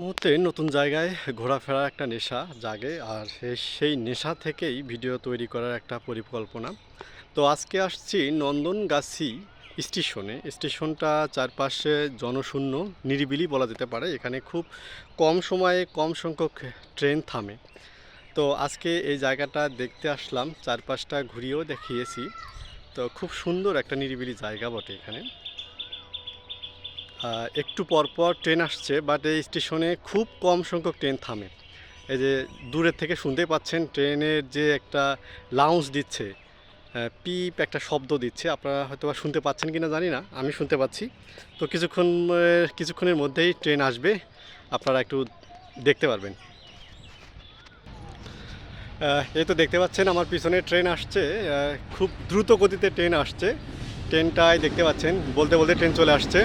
মুহূর্তে নতুন জায়গায় ঘোরাফেরার একটা নেশা জাগে, আর সেই নেশা থেকেই ভিডিও তৈরি করার একটা পরিকল্পনা। তো আজকে আসছি নন্দনগাছি স্টেশনে। স্টেশনটা চারপাশে জনশূন্য, নিরিবিলি বলা যেতে পারে। এখানে খুব কম সময়ে কম সংখ্যক ট্রেন থামে। তো আজকে এই জায়গাটা দেখতে আসলাম, চারপাশটা ঘুরিয়েও দেখিয়েছি। তো খুব সুন্দর একটা নিরিবিলি জায়গা বটে এখানে। একটু পরপর ট্রেন আসছে, বাট এই স্টেশনে খুব কম সংখ্যক ট্রেন থামে। এই যে দূরের থেকে শুনতে পাচ্ছেন ট্রেনের যে একটা লাউঞ্জ দিচ্ছে, পিপ একটা শব্দ দিচ্ছে। আপনারা হয়তো বা শুনতে পাচ্ছেন কি না জানি না, আমি শুনতে পাচ্ছি। তো কিছুক্ষণের মধ্যেই ট্রেন আসবে, আপনারা একটু দেখতে পারবেন। এই তো দেখতে পাচ্ছেন আমার পিছনে ট্রেন আসছে, খুব দ্রুত গতিতে ট্রেন আসছে। ট্রেনটাই দেখতে পাচ্ছেন, বলতে বলতে ট্রেন চলে আসছে।